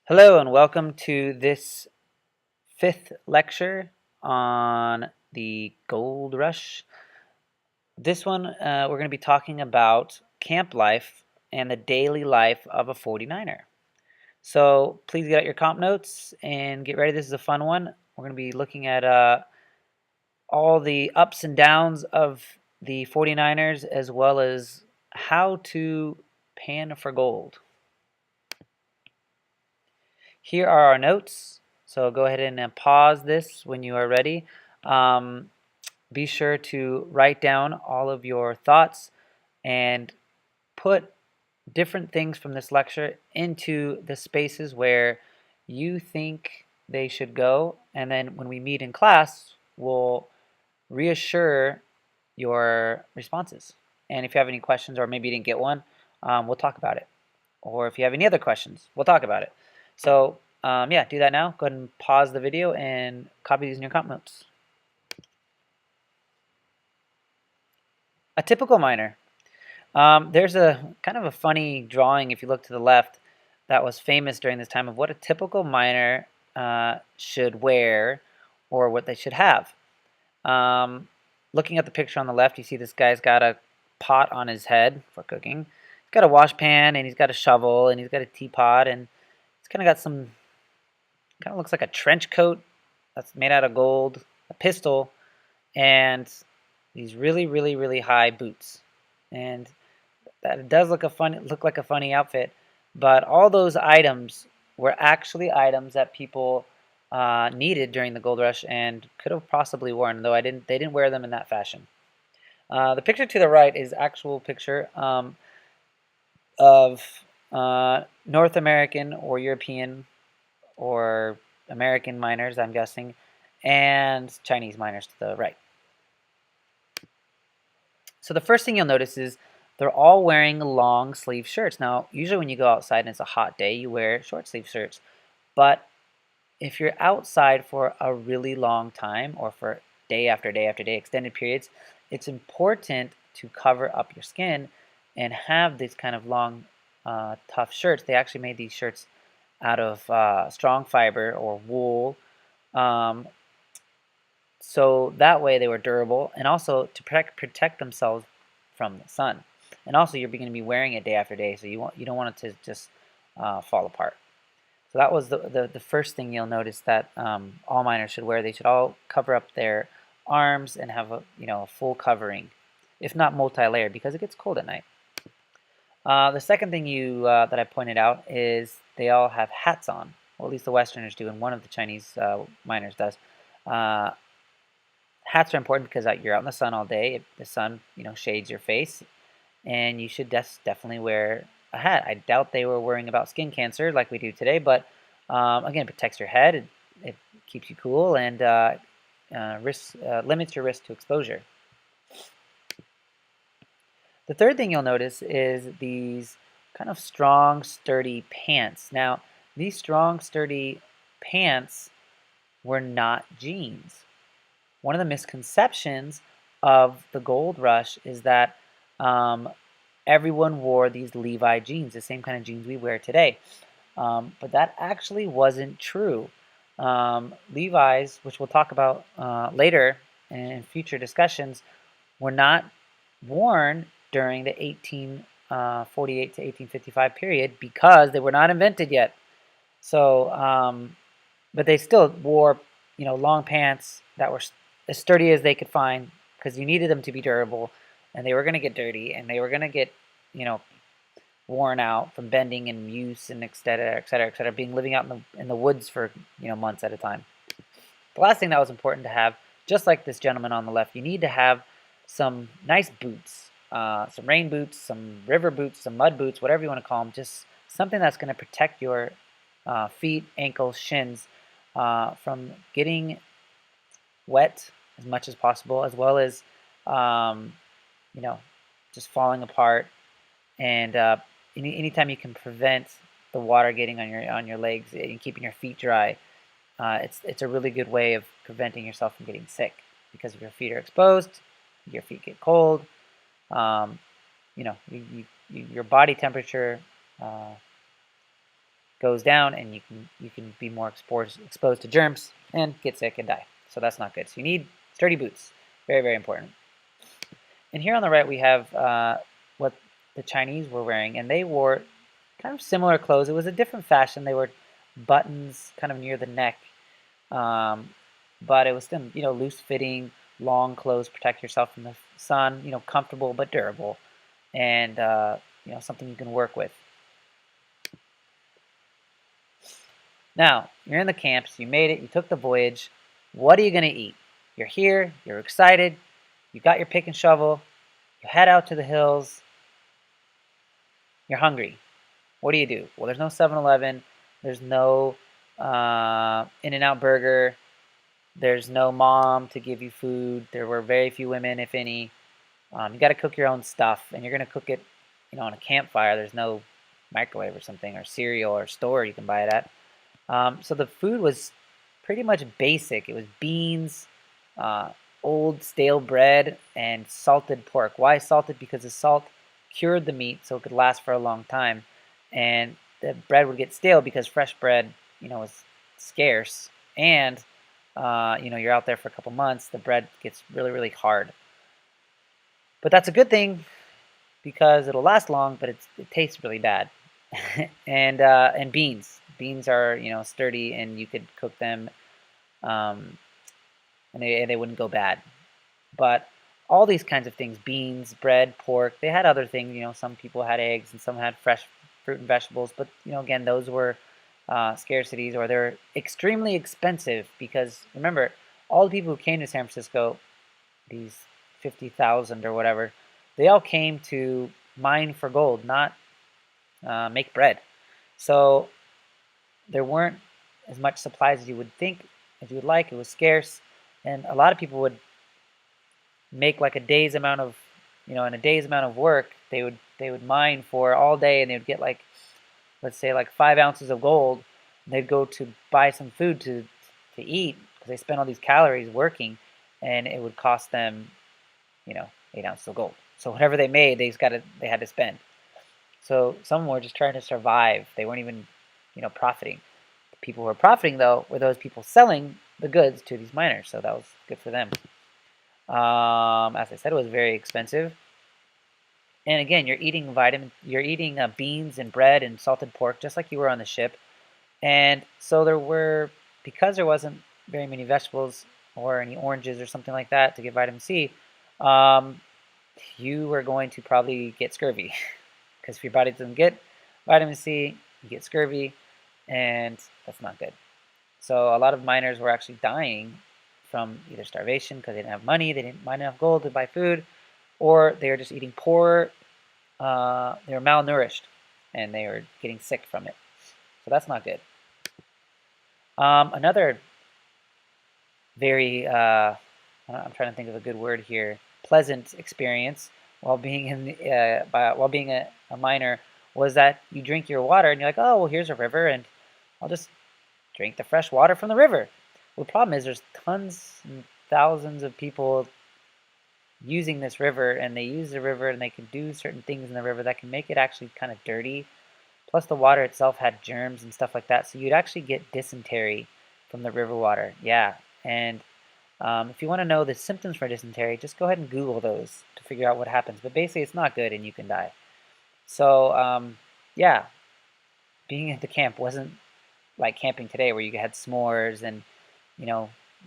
Hello and welcome to this fifth lecture on the Gold Rush. This one, we're going to be talking about camp life and the daily life of a 49er. So please get out your comp notes and get ready. This is a fun one. We're going to be looking at all the ups and downs of the 49ers as well as how to pan for gold. Here are our notes. So go ahead and pause this when you are ready. Um, be sure to write down all of your thoughts and put different things from this lecture into the spaces where you think they should go. And then when we meet in class, we'll reassure your responses. And if you have any questions or maybe you didn't get one, we'll talk about it. Or if you have any other questions, we'll talk about it. So yeah, do that now. Go ahead and pause the video and copy these in your comp notes. A typical miner. There's a kind of a funny drawing if you look to the left that was famous during this time of what a typical miner should wear or what they should have. Looking at the picture on the left, you see this guy's got a pot on his head for cooking. He's got a wash pan and he's got a shovel and he's got a teapot and he's kind of got some, kind of looks like a trench coat that's made out of gold, a pistol, and these really, really, really high boots. And that does look like a funny outfit, but all those items were actually items that people needed during the gold rush and could have possibly worn, though they didn't wear them in that fashion. The picture to the right is actual picture of North American or European or American miners, I'm guessing, and Chinese miners to the right. So the first thing you'll notice is they're all wearing long sleeve shirts. Now, usually when you go outside and it's a hot day, you wear short sleeve shirts. But if you're outside for a really long time or for day after day after day, extended periods, it's important to cover up your skin and have these kind of long, tough shirts. They actually made these shirts out of strong fiber or wool. So that way they were durable and also to protect themselves from the sun. And also you're going to be wearing it day after day, so you don't want it to just fall apart. So that was the first thing you'll notice that all miners should wear. They should all cover up their arms and have a full covering, if not multi-layered, because it gets cold at night. The second thing that I pointed out is they all have hats on. Well, at least the Westerners do, and one of the Chinese miners does. Hats are important because you're out in the sun all day. The sun, shades your face, and you should definitely wear a hat. I doubt they were worrying about skin cancer like we do today, but again, it protects your head, it keeps you cool, and limits your risk to exposure. The third thing you'll notice is these kind of strong, sturdy pants. Now, these strong, sturdy pants were not jeans. One of the misconceptions of the gold rush is that everyone wore these Levi jeans, the same kind of jeans we wear today. But that actually wasn't true. Levi's, which we'll talk about later in future discussions, were not worn during the 1848 to 1855 period because they were not invented yet. So, but they still wore, long pants that were as sturdy as they could find because you needed them to be durable, and they were going to get dirty and they were going to get, worn out from bending and use and et cetera, et cetera, et cetera, living out in the woods for months at a time. The last thing that was important to have, just like this gentleman on the left, you need to have some nice boots, some rain boots, some river boots, some mud boots, whatever you want to call them, just something that's going to protect your feet, ankles, shins from getting wet as much as possible, as well as just falling apart. And anytime you can prevent the water getting on your legs and keeping your feet dry, it's a really good way of preventing yourself from getting sick, because if your feet are exposed, your feet get cold. Your body temperature goes down, and you can be more exposed to germs and get sick and die. So that's not good. So you need sturdy boots. Very, very important. And here on the right we have what the Chinese were wearing, and they wore kind of similar clothes. It was a different fashion. They were buttons kind of near the neck, um, but it was still, loose fitting, long clothes, protect yourself from the sun, comfortable but durable, and something you can work with. Now, you're in the camps, you made it, you took the voyage. What are you going to eat? You're here, you're excited, you got your pick and shovel, you head out to the hills, you're hungry. What do? Well, there's no 7-Eleven, there's no In-N-Out Burger, there's no mom to give you food, there were very few women, if any. You got to cook your own stuff, and you're going to cook it, on a campfire. There's no microwave or something, or cereal or store you can buy it at. So the food was pretty much basic. It was beans, old stale bread, and salted pork. Why salted? Because the salt cured the meat so it could last for a long time, and the bread would get stale because fresh bread, is scarce, and you're out there for a couple months. The bread gets really, really hard. But that's a good thing because it'll last long, but it tastes really bad. And beans are sturdy, and you could cook them, um, and they wouldn't go bad. But all these kinds of things, beans, bread, pork, they had other things. Some people had eggs and some had fresh fruit and vegetables, but again, those were scarcities, or they're extremely expensive because remember, all the people who came to San Francisco, these 50,000 or whatever, they all came to mine for gold, not make bread. So there weren't as much supplies as you would think, as you would like. It was scarce, and a lot of people would make like a day's amount of, in a day's amount of work, they would mine for all day, and they would get like, let's say like 5 ounces of gold. And they'd go to buy some food to eat because they spent all these calories working, and it would cost them, 8 ounces of gold. So whatever they made, they had to spend. So some were just trying to survive. They weren't even, profiting. The people who were profiting, though, were those people selling the goods to these miners. So that was good for them. As I said, it was very expensive. And again, you're eating beans and bread and salted pork, just like you were on the ship. And so because there wasn't very many vegetables or any oranges or something like that to get vitamin C, you were going to probably get scurvy. Because if your body doesn't get vitamin C, you get scurvy, and that's not good. So a lot of miners were actually dying from either starvation because they didn't have money, they didn't mine enough gold to buy food, or they were just eating poor, they were malnourished, and they were getting sick from it. So that's not good. Another very, I'm trying to think of a good word here, pleasant experience while being a miner was that you drink your water and you're like, oh, well, here's a river, and I'll just drink the fresh water from the river. Well, the problem is there's tons and thousands of people using this river, and they use the river and they can do certain things in the river that can make it actually kind of dirty. Plus the water itself had germs and stuff like that, so you'd actually get dysentery from the river water. Yeah, and if you want to know the symptoms for dysentery, just go ahead and Google those to figure out what happens. But basically, it's not good, and you can die. So, yeah, being at the camp wasn't like camping today, where you had s'mores and,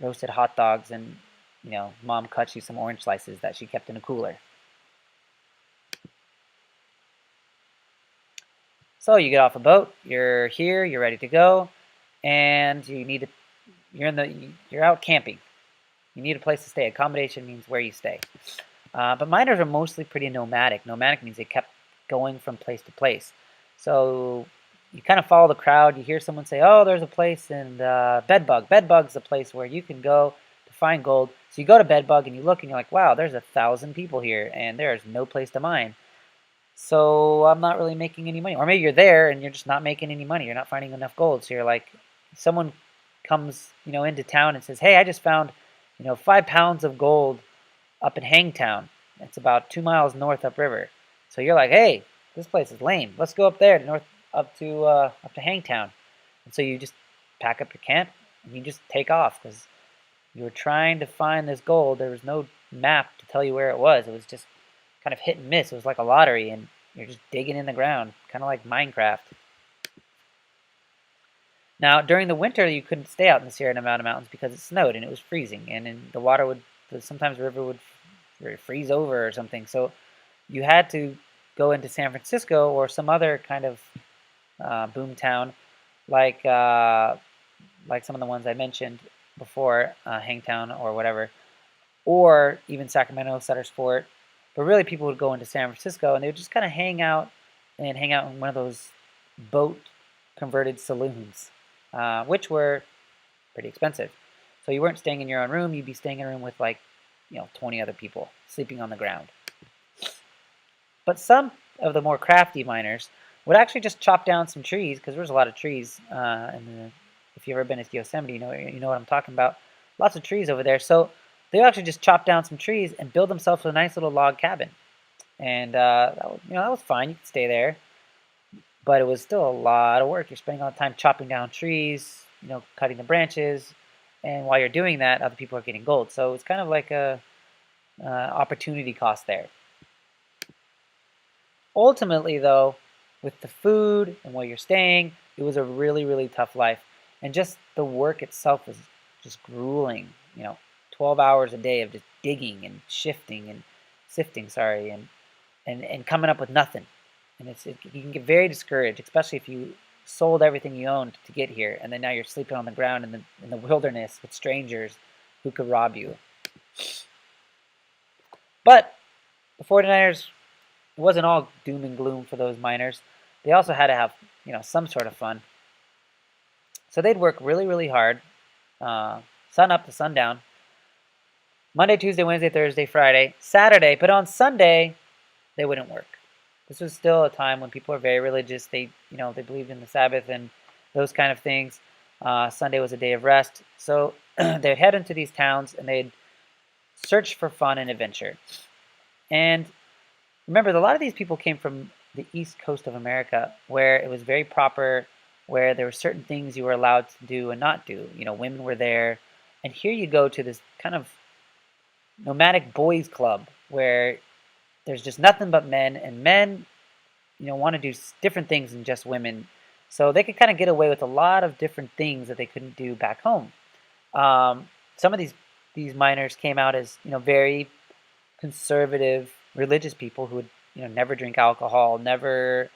roasted hot dogs, and, mom cut you some orange slices that she kept in a cooler. So you get off a boat, you're here, you're ready to go, and you're out camping. You need a place to stay. Accommodation means where you stay. But miners are mostly pretty nomadic. Nomadic means they kept going from place to place. So you kind of follow the crowd. You hear someone say, oh, there's a place in Bedbug. Bedbug's a place where you can go to find gold. So you go to Bedbug and you look and you're like, wow, there's 1,000 people here and there's no place to mine. So I'm not really making any money. Or maybe you're there and you're just not making any money. You're not finding enough gold. So you're like, someone comes, into town and says, hey, I just found 5 pounds of gold up in Hangtown. It's about 2 miles north upriver. So you're like, hey, this place is lame. Let's go up there to up to Hangtown, and so you just pack up your camp and you just take off because you were trying to find this gold. There was no map to tell you where it was. It was just kind of hit and miss. It was like a lottery, and you're just digging in the ground, kind of like Minecraft. Now, during the winter, you couldn't stay out in the Sierra Nevada mountains because it snowed and it was freezing, and then the water would sometimes the river would freeze over or something. So you had to go into San Francisco or some other kind of boom town, like some of the ones I mentioned before, Hangtown or whatever, or even Sacramento, Sutter's Fort. But really, people would go into San Francisco and they would just kind of hang out in one of those boat converted saloons, which were pretty expensive. So you weren't staying in your own room; you'd be staying in a room with 20 other people sleeping on the ground. But some of the more crafty miners would actually just chop down some trees because there's a lot of trees. If you've ever been to Yosemite, you know what I'm talking about. Lots of trees over there. So they would actually just chop down some trees and build themselves a nice little log cabin. And that was fine. You could stay there, but it was still a lot of work. You're spending all the time chopping down trees, cutting the branches, and while you're doing that, other people are getting gold. So it's kind of like a opportunity cost there. Ultimately, though, with the food and where you're staying, it was a really, really tough life. And just the work itself was just grueling. 12 hours a day of just digging and shifting and sifting, and coming up with nothing. And you can get very discouraged, especially if you sold everything you owned to get here, and then now you're sleeping on the ground in the wilderness with strangers who could rob you. But the 49ers, it wasn't all doom and gloom for those miners. They also had to have, some sort of fun. So they'd work really, really hard, sun up to sundown, Monday, Tuesday, Wednesday, Thursday, Friday, Saturday. But on Sunday, they wouldn't work. This was still a time when people were very religious. They believed in the Sabbath and those kind of things. Sunday was a day of rest. So they'd head into these towns and they'd search for fun and adventure. And remember, a lot of these people came from the east coast of America, where it was very proper, where there were certain things you were allowed to do and not do. Women were there. And here you go to this kind of nomadic boys club where there's just nothing but men, and men, want to do different things than just women. So they could kind of get away with a lot of different things that they couldn't do back home. Some of these miners came out as, very conservative religious people who would, never drink alcohol, never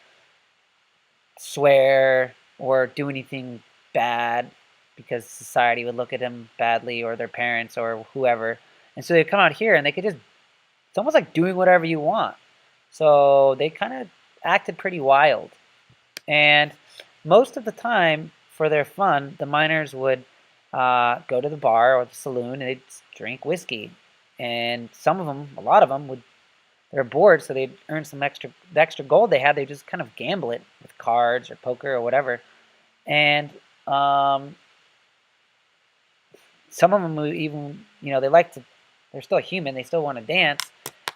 swear or do anything bad because society would look at them badly, or their parents or whoever. And so they'd come out here and they could just, it's almost like doing whatever you want. So they kind of acted pretty wild. And most of the time, for their fun, the miners would go to the bar or the saloon and they'd drink whiskey. And some of them, a lot of them, they're bored, so they'd earn the extra gold they had. They just kind of gamble it with cards or poker or whatever. And some of them would even, they like to, they're still human, they still want to dance.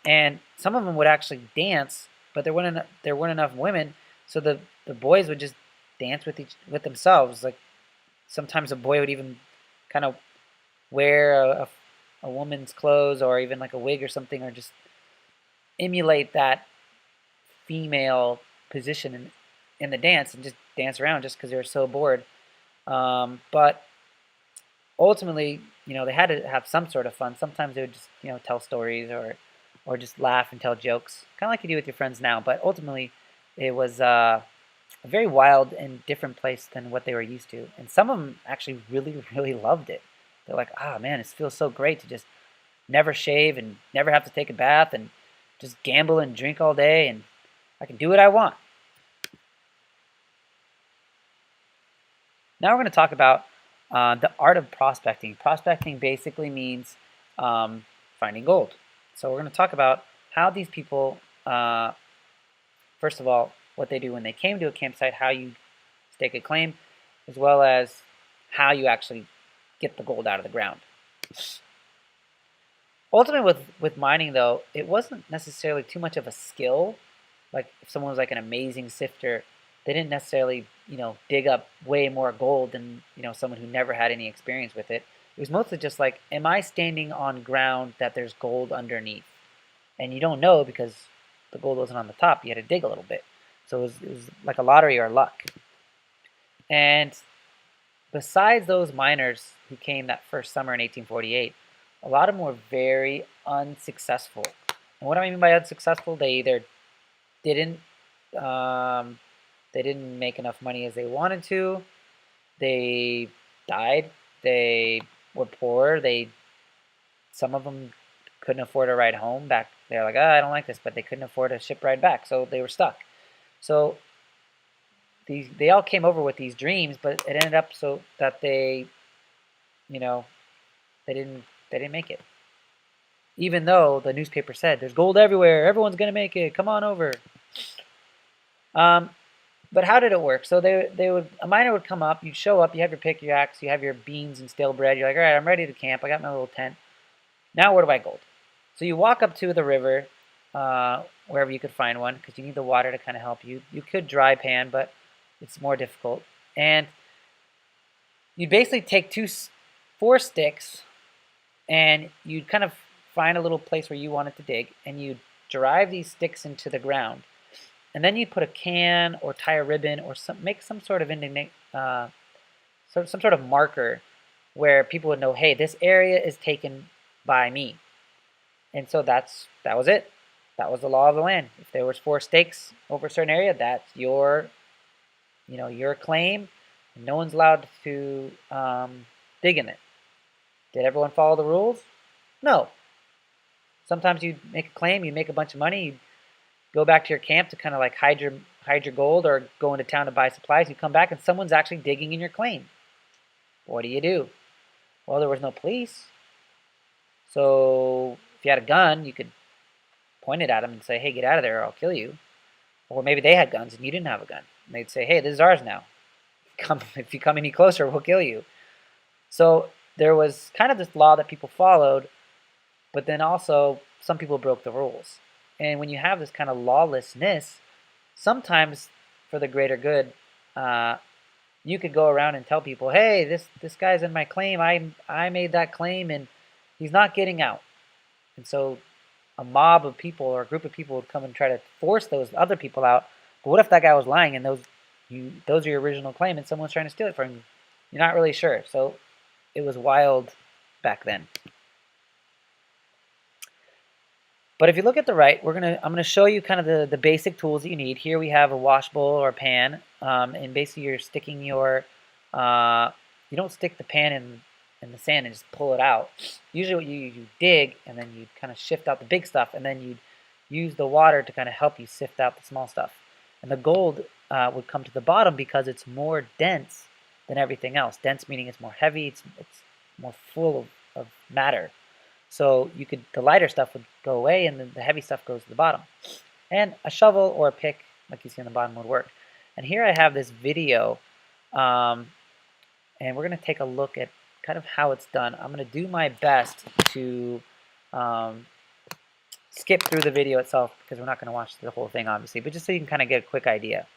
And some of them would actually dance, but there weren't enough women, so the boys would just dance with themselves. Like sometimes a boy would even kind of wear a woman's clothes or even like a wig or something, or just emulate that female position in the dance and just dance around just because they were so bored. But ultimately, they had to have some sort of fun. Sometimes they would just, tell stories or just laugh and tell jokes, kind of like you do with your friends now. But ultimately, it was a very wild and different place than what they were used to. And some of them actually really, really loved it. They're like, "Ah, man, it feels so great to just never shave and never have to take a bath and just gamble and drink all day, and I can do what I want." Now we're going to talk about the art of prospecting. Prospecting basically means finding gold. So we're going to talk about how these people, first of all, what they do when they came to a campsite, how you stake a claim, as well as how you actually get the gold out of the ground. Ultimately, with mining, though, it wasn't necessarily too much of a skill. Like if someone was like an amazing sifter, They didn't necessarily, dig up way more gold than, someone who never had any experience with it. It was mostly just like, am I standing on ground that there's gold underneath? And you don't know because the gold wasn't on the top. You had to dig a little bit. So it was like a lottery or luck. And besides those miners who came that first summer in 1848, a lot of them were very unsuccessful. And what do I mean by unsuccessful? They either didn't um, they didn't make enough money as they wanted to. They died. They were poor. Some of them couldn't afford a ride home back. They're like, I don't like this, but they couldn't afford a ship ride back, so they were stuck. So they all came over with these dreams, but it ended up so that you know, they didn't make it. Even though the newspaper said there's gold everywhere, everyone's gonna make it. Come on over. Um, but how did it work? So a miner would come up, you'd show up, you have your pick, your axe, you have your beans and stale bread. You're like, all right, I'm ready to camp. I got my little tent. Now where do I gold? So you walk up to the river, wherever you could find one, because you need the water to kind of help you. You could dry pan, but it's more difficult. And you'd basically take four sticks, and you'd kind of find a little place where you wanted to dig, and you'd drive these sticks into the ground. And then you'd put a can or tie a ribbon or make some sort of some sort of marker where people would know, hey, this area is taken by me. And so that was it. That was the law of the land. If there was four stakes over a certain area, that's your claim. No one's allowed to dig in it. Did everyone follow the rules? No. Sometimes you make a claim, you make a bunch of money, you go back to your camp to kind of like hide your gold or go into town to buy supplies. You come back and someone's actually digging in your claim. What do you do? Well, there was no police. So if you had a gun, you could point it at them and say, hey, get out of there or I'll kill you. Or maybe they had guns and you didn't have a gun. And they'd say, hey, this is ours now. If you come any closer, we'll kill you. So there was kind of this law that people followed, but then also some people broke the rules. And when you have this kind of lawlessness, sometimes for the greater good, you could go around and tell people, hey, this guy's in my claim. I made that claim and he's not getting out. And so a mob of people or a group of people would come and try to force those other people out. But what if that guy was lying and those are your original claim and someone's trying to steal it from you? You're not really sure. So it was wild back then. But if you look at the right, I'm gonna show you kind of the basic tools that you need. Here we have a wash bowl or a pan, and basically you're sticking you don't stick the pan in the sand and just pull it out. Usually what you dig and then you kind of shift out the big stuff and then you'd use the water to kind of help you sift out the small stuff. And the gold would come to the bottom because it's more dense than everything else. Dense meaning it's more heavy, it's more full of matter. So the lighter stuff would go away and then the heavy stuff goes to the bottom. And a shovel or a pick, like you see on the bottom, would work. And here I have this video, and we're going to take a look at kind of how it's done. I'm going to do my best to skip through the video itself because we're not going to watch the whole thing, obviously, but just so you can kind of get a quick idea.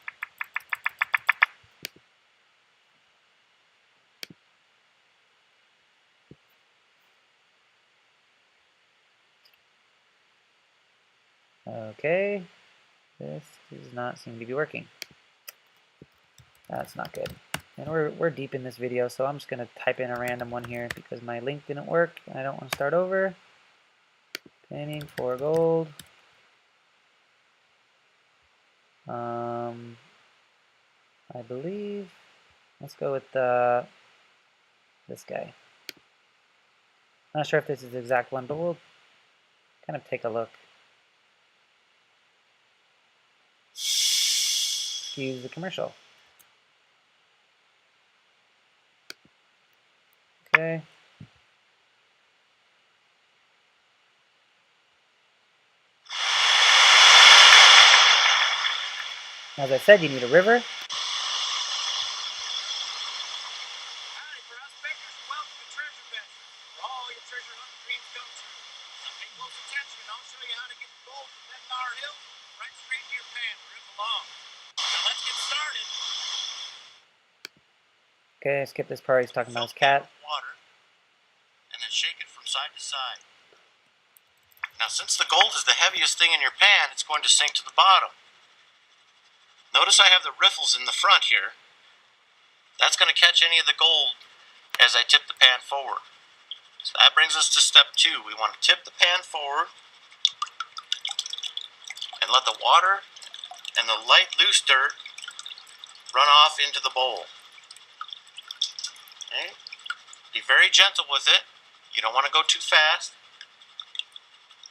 Okay, this does not seem to be working. That's not good. And we're deep in this video, so I'm just going to type in a random one here because my link didn't work and I don't want to start over. Panning for gold. I believe, let's go with this guy. Not sure if this is the exact one, but we'll kind of take a look. Use the commercial. Okay. As I said, you need a river. Okay, I skipped this part. He's talking about his Fill the pan cat. with water, and then shake it from side to side. Now, since the gold is the heaviest thing in your pan, it's going to sink to the bottom. Notice I have the riffles in the front here. That's going to catch any of the gold as I tip the pan forward. So that brings us to step 2. We want to tip the pan forward and let the water and the light loose dirt run off into the bowl. Okay? Be very gentle with it. You don't want to go too fast.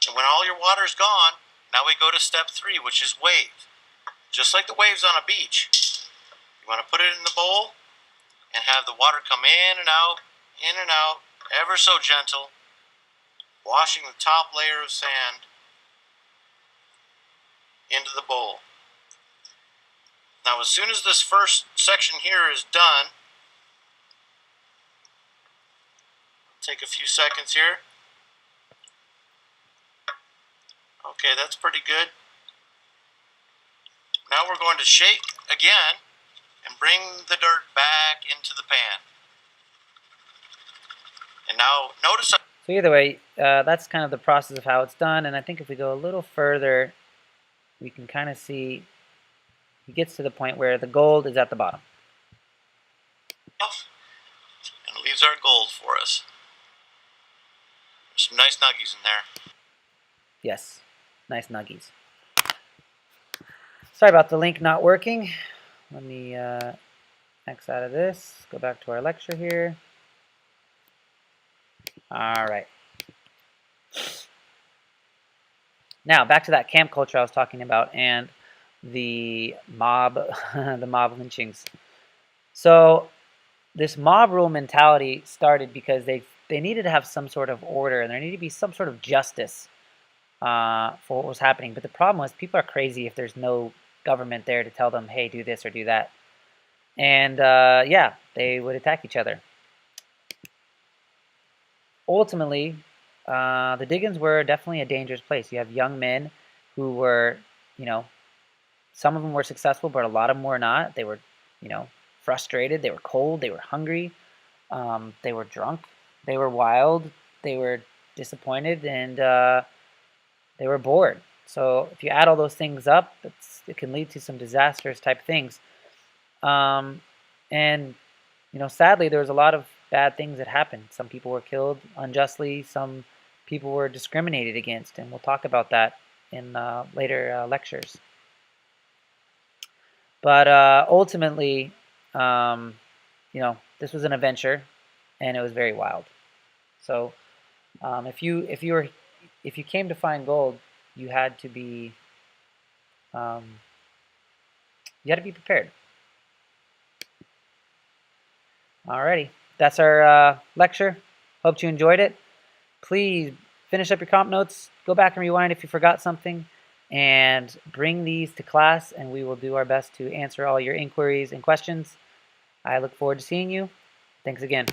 And when all your water is gone, now we go to step 3, which is wave. Just like the waves on a beach. You want to put it in the bowl and have the water come in and out, ever so gentle, washing the top layer of sand into the bowl. Now, as soon as this first section here is done, take a few seconds here. Okay, that's pretty good. Now we're going to shake again and bring the dirt back into the pan. And now notice... So either way, that's kind of the process of how it's done. And I think if we go a little further, we can kind of see he gets to the point where the gold is at the bottom. And leaves our gold for us. There's some nice nuggies in there. Yes, nice nuggies. Sorry about the link not working. Let me X out of this. Go back to our lecture here. All right. Now back to that camp culture I was talking about and the mob, the mob lynchings. So this mob rule mentality started because they needed to have some sort of order and there needed to be some sort of justice for what was happening. But the problem was people are crazy if there's no government there to tell them, hey, do this or do that. And yeah, they would attack each other. Ultimately, the Diggins were definitely a dangerous place. You have young men who were, you know, some of them were successful, but a lot of them were not. They were, you know, frustrated. They were cold. They were hungry. They were drunk. They were wild. They were disappointed, and they were bored. So if you add all those things up, it can lead to some disastrous type things. And, you know, sadly, there was a lot of bad things that happened. Some people were killed unjustly. Some people were discriminated against, and we'll talk about that in later lectures. But ultimately, you know, this was an adventure, and it was very wild. So if you came to find gold, you had to be prepared. Alrighty, that's our lecture. Hope you enjoyed it. Please finish up your comp notes, go back and rewind if you forgot something, and bring these to class, and we will do our best to answer all your inquiries and questions. I look forward to seeing you. Thanks again.